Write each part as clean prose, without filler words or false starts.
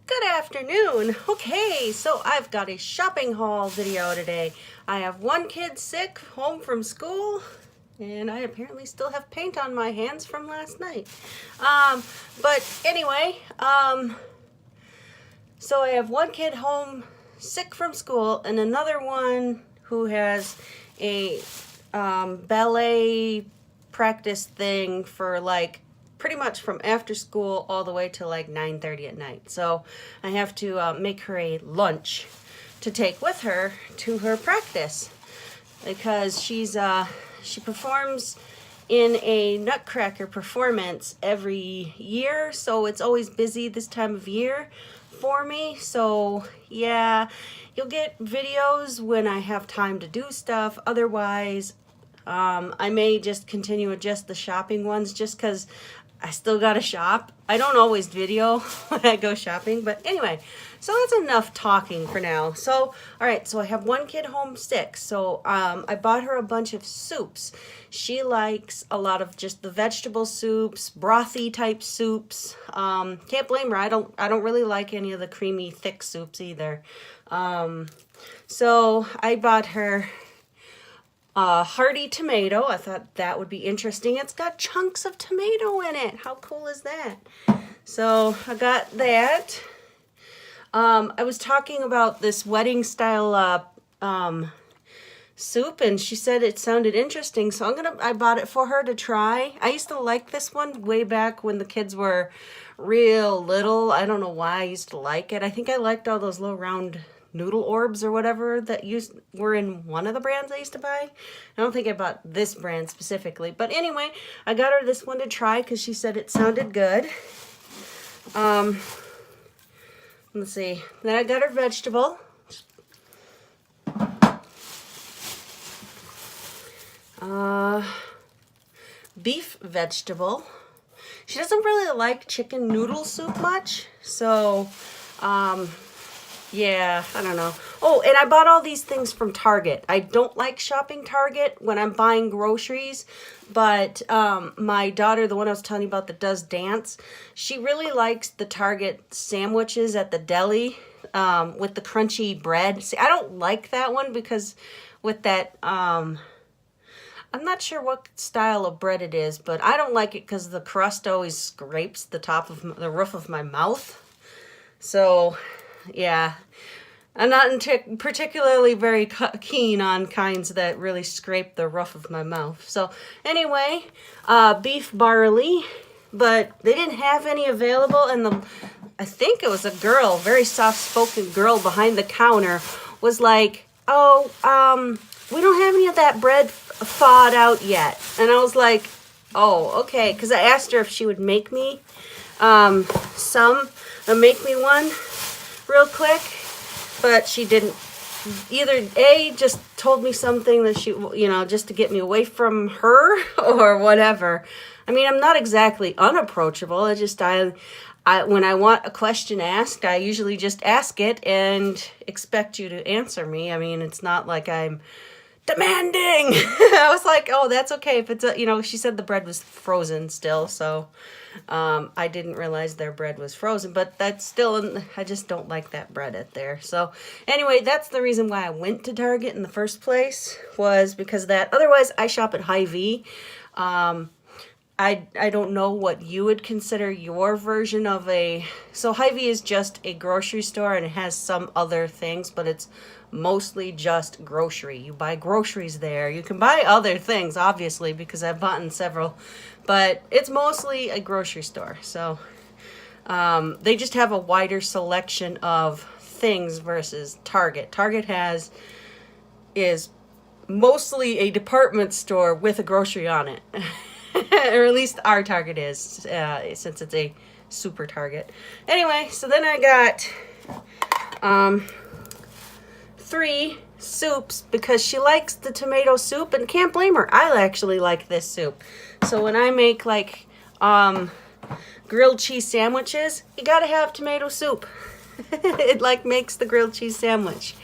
Good afternoon. Okay, so I've got a shopping haul video today. I have one kid sick, home from school, and I apparently still have paint on my hands from last night. But anyway, so I have one kid home sick from school and another one who has a ballet practice thing for like pretty much from after school all the way to like 9:30 at night. So I have to make her a lunch to take with her to her practice because she performs in a Nutcracker performance every year, so it's always busy this time of year for me. So yeah, you'll get videos when I have time to do stuff. Otherwise, I may just continue with just the shopping ones just because I still gotta shop. I don't always video when I go shopping, but anyway, so that's enough talking for now. So, all right, so I have one kid home sick, so I bought her a bunch of soups. She likes a lot of just the vegetable soups, brothy type soups. Can't blame her. I don't really like any of the creamy, thick soups either. So I bought her hearty tomato. I thought that would be interesting. It's got chunks of tomato in it. How cool is that? So I got that. I was talking about this wedding style soup, and she said it sounded interesting, so I bought it for her to try. I used to like this one way back when the kids were real little. I don't know why I used to like it. I think I liked all those little round noodle orbs or whatever that were in one of the brands I used to buy. I don't think I bought this brand specifically, but anyway, I got her this one to try because she said it sounded good. Let's see. Then I got her vegetable. Beef vegetable. She doesn't really like chicken noodle soup much, so yeah, I don't know. Oh, and I bought all these things from Target. I don't like shopping Target when I'm buying groceries, but my daughter, the one I was telling you about that does dance, she really likes the Target sandwiches at the deli with the crunchy bread. See, I don't like that one because with that, I'm not sure what style of bread it is, but I don't like it because the crust always scrapes the top of the roof of my mouth. So yeah, I'm not particularly very keen on kinds that really scrape the roof of my mouth. So anyway, beef barley, but they didn't have any available, and I think it was a girl, very soft-spoken girl behind the counter, was like, oh, we don't have any of that bread thawed out yet. And I was like, oh, okay, because I asked her if she would make me make me one real quick, but she didn't. Either A, just told me something that she, just to get me away from her or whatever. I mean, I'm not exactly unapproachable. I just, when I want a question asked, I usually just ask it and expect you to answer me. I mean, it's not like I'm demanding. I was like, oh, that's okay. If it's, she said the bread was frozen still, so I didn't realize their bread was frozen, but that's still, I just don't like that bread at there. So anyway, that's the reason why I went to Target in the first place, was because of that. Otherwise, I shop at Hy-Vee. I don't know what you would consider your version of so Hy-Vee is just a grocery store, and it has some other things, but it's mostly just grocery. You buy groceries there. You can buy other things, obviously, because I've bought in several, but it's mostly a grocery store. So they just have a wider selection of things versus Target. Target is mostly a department store with a grocery on it. Or at least our Target is, since it's a super Target. Anyway, so then I got 3 soups because she likes the tomato soup, and can't blame her. I actually like this soup. So when I make like grilled cheese sandwiches, you gotta have tomato soup. It like makes the grilled cheese sandwich.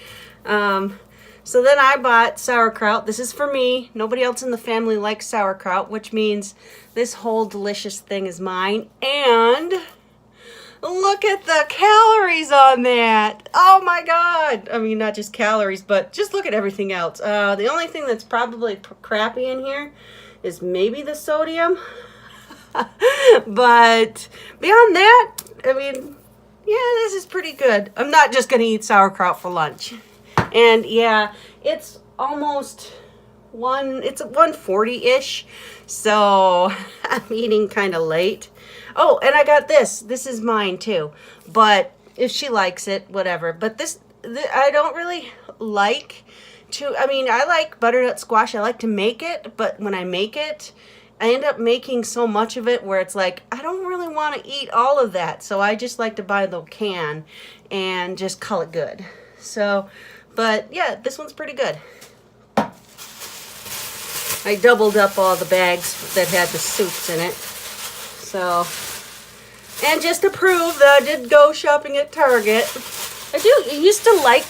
So then I bought sauerkraut. This is for me. Nobody else in the family likes sauerkraut, which means this whole delicious thing is mine. And Look at the calories on that. Oh my God. I mean, not just calories, but just look at everything else. The only thing that's probably crappy in here is maybe the sodium. But beyond that, I mean, yeah, this is pretty good. I'm not just going to eat sauerkraut for lunch. And yeah, it's almost it's 1:40-ish. So I'm eating kind of late. Oh, and I got this. This is mine too. But if she likes it, whatever. But this I don't really like to, I mean, I like butternut squash. I like to make it, but when I make it, I end up making so much of it where it's like, I don't really want to eat all of that. So I just like to buy the can and just call it good. So, but yeah, this one's pretty good. I doubled up all the bags that had the soups in it. So, and just to prove that I did go shopping at Target. I used to like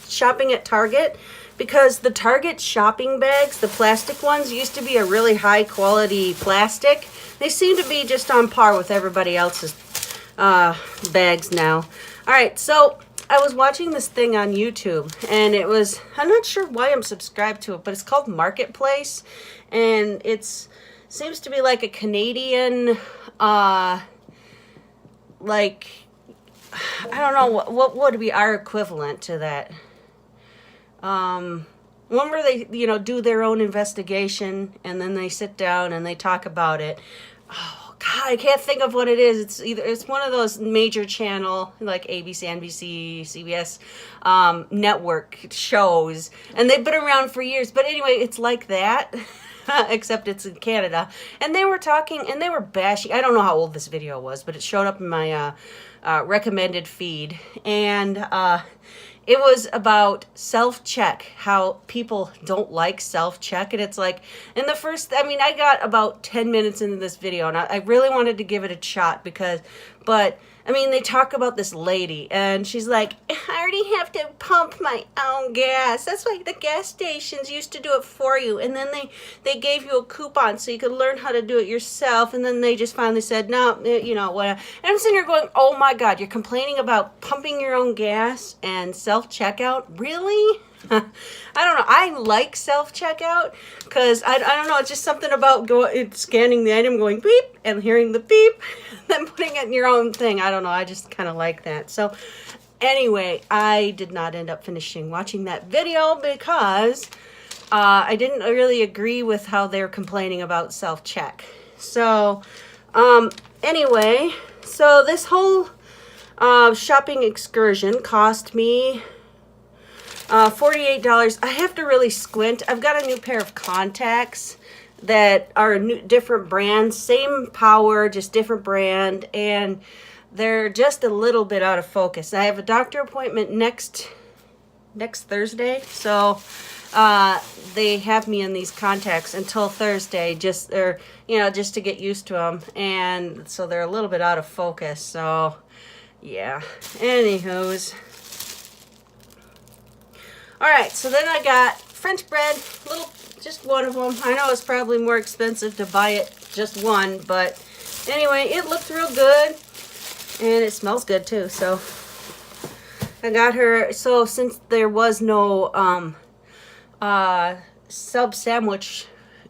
shopping at Target, because the Target shopping bags, the plastic ones, used to be a really high quality plastic. They seem to be just on par with everybody else's bags now. All right, so I was watching this thing on YouTube, and I'm not sure why I'm subscribed to it, but it's called Marketplace, and seems to be like a Canadian, like, I don't know, what would be our equivalent to that? One where they, do their own investigation, and then they sit down and they talk about it. Oh God, I can't think of what it is. It's one of those major channel, like ABC, NBC, CBS, network shows, and they've been around for years. But anyway, it's like that, except it's in Canada. And they were talking, and they were bashing. I don't know how old this video was, but it showed up in my recommended feed, and it was about self-check, how people don't like self-check. And it's like, I got about 10 minutes into this video, and I really wanted to give it a shot they talk about this lady, and she's like, I already have to pump my own gas. That's why the gas stations used to do it for you. And then they gave you a coupon so you could learn how to do it yourself. And then they just finally said, no, whatever. And I'm sitting here going, oh my God, you're complaining about pumping your own gas and self-checkout? Really? I don't know. I like self-checkout because I don't know. It's just something about scanning the item, going beep, and hearing the beep, then putting it in your own thing. I don't know. I just kind of like that. So anyway, I did not end up finishing watching that video because I didn't really agree with how they're complaining about self-check. So anyway, so this whole shopping excursion cost me $48. I have to really squint. I've got a new pair of contacts that are different brands, same power, just different brand, and they're just a little bit out of focus. I have a doctor appointment next Thursday, so they have me in these contacts until Thursday, just to get used to them, and so they're a little bit out of focus. So yeah. Anywho's. All right, so then I got French bread, just one of them. I know it's probably more expensive to buy it just one, but anyway, it looked real good, and it smells good too. So I got her. So since there was no sub sandwich,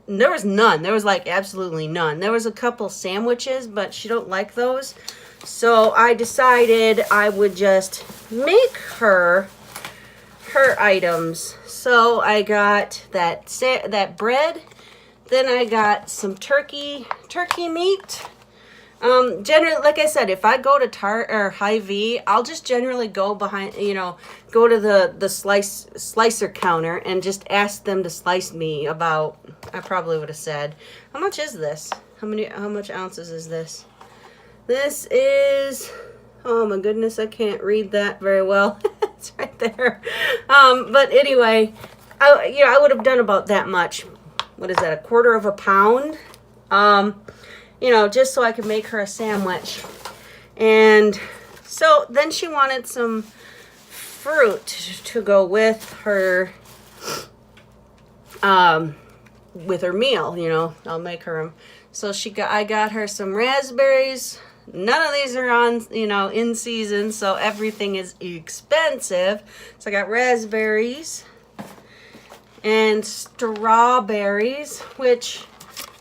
there was none. There was like absolutely none. There was a couple sandwiches, but she don't like those. So I decided I would just make her items. So I got that bread, then I got some turkey meat. Generally, like I said, if I go to Hy-Vee, I'll just generally go go to the slicer counter and just ask them to slice me about, I probably would have said, how much is this? How much ounces is this? This is, oh my goodness, I can't read that very well. It's right there. But anyway, I would have done about that much. What is that, a quarter of a pound? Just so I could make her a sandwich. And so then she wanted some fruit to go with her meal, I'll make her. So I got her some raspberries, none of these are on, in season, so everything is expensive. So I got raspberries and strawberries, which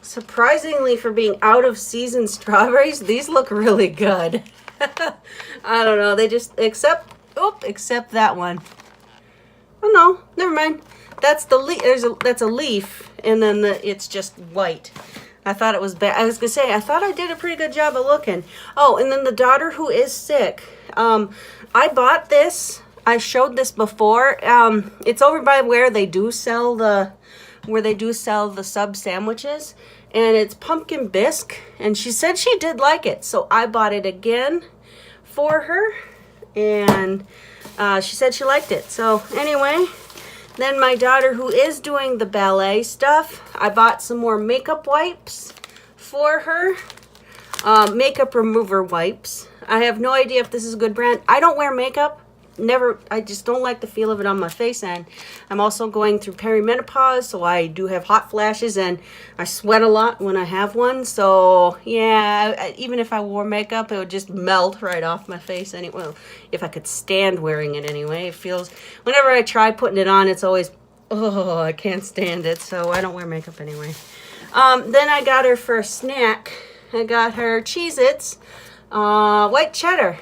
surprisingly for being out of season strawberries, these look really good. I don't know, they just, except that one. Oh no, never mind. That's the leaf. That's a leaf, and then it's just white. I thought it was bad. I was gonna say I thought I did a pretty good job of looking. Oh, and then the daughter who is sick. I bought this. I showed this before. It's over by where they do sell the sub sandwiches, and it's pumpkin bisque. And she said she did like it, so I bought it again for her, and she said she liked it. So anyway. Then my daughter who is doing the ballet stuff, I bought some more makeup wipes for her. Makeup remover wipes. I have no idea if this is a good brand. I don't wear makeup. Never. I just don't like the feel of it on my face. And I'm also going through perimenopause, so I do have hot flashes and I sweat a lot when I have one. So yeah, even if I wore makeup, it would just melt right off my face anyway. If I could stand wearing it anyway. It feels, whenever I try putting it on, it's always, oh, I can't stand it. So I don't wear makeup anyway. Then I got her for a snack. I got her Cheez-Its, white cheddar.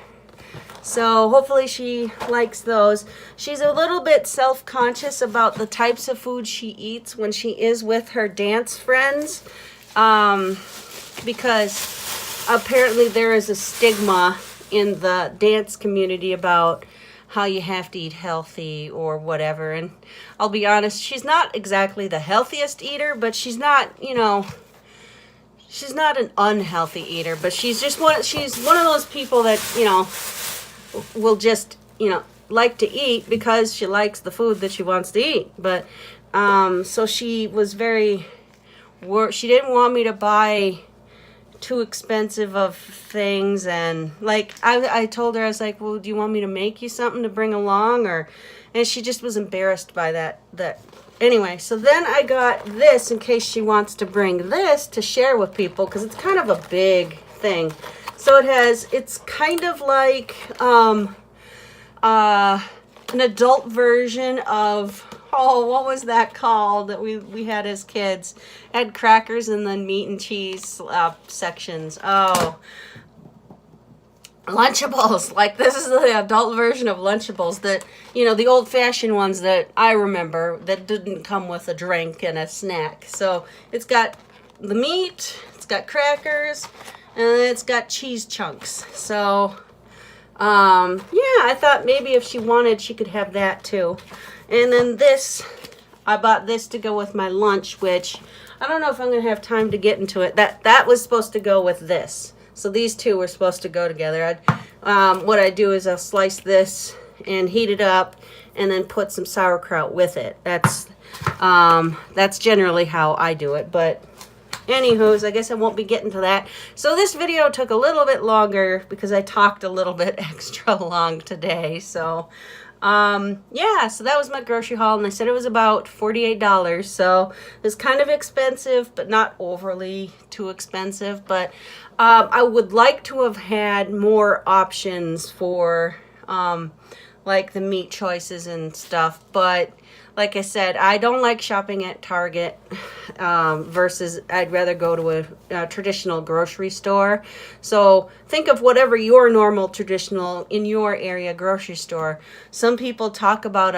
So hopefully she likes those. She's a little bit self-conscious about the types of food she eats when she is with her dance friends, because apparently there is a stigma in the dance community about how you have to eat healthy or whatever. And I'll be honest, she's not exactly the healthiest eater, but she's not, she's not an unhealthy eater, but she's one of those people that, will just, like to eat because she likes the food that she wants to eat. But, so she was she didn't want me to buy too expensive of things. And like, I told her, I was like, well, do you want me to make you something to bring along? And she just was embarrassed by that. Anyway, so then I got this in case she wants to bring this to share with people, because it's kind of a big thing. So it's kind of like an adult version of, what was that called that we had as kids? It had crackers and then meat and cheese sections. Oh, Lunchables. Like, this is the adult version of Lunchables, that, the old-fashioned ones that I remember that didn't come with a drink and a snack. So it's got the meat, it's got crackers, and it's got cheese chunks. So, yeah, I thought maybe if she wanted, she could have that too. And then this, I bought this to go with my lunch, which I don't know if I'm going to have time to get into it. That was supposed to go with this. So these two were supposed to go together. What I do is I'll slice this and heat it up and then put some sauerkraut with it. That's generally how I do it, but anywho's, I guess I won't be getting to that. So this video took a little bit longer because I talked a little bit extra long today. So, yeah, so that was my grocery haul, and I said it was about $48. So it's kind of expensive, but not overly too expensive. But I would like to have had more options for like the meat choices and stuff, but like I said, I don't like shopping at Target versus I'd rather go to a traditional grocery store. So think of whatever your normal traditional in your area grocery store. Some people talk about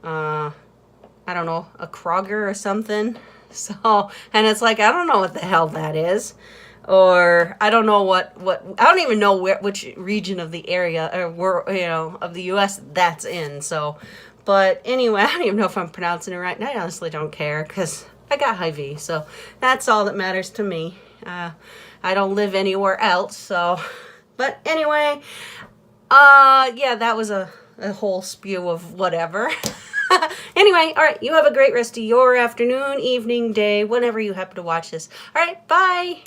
I don't know, a Kroger or something. So, and it's like, I don't know what the hell that is. Or I don't know what I don't even know which region of the area or of the U.S. that's in. So, but anyway, I don't even know if I'm pronouncing it right, and I honestly don't care because I got Hy-Vee, so that's all that matters to me. I don't live anywhere else, so. But anyway, yeah, that was a whole spew of whatever. Anyway, all right, you have a great rest of your afternoon, evening, day, whenever you happen to watch this. All right, bye.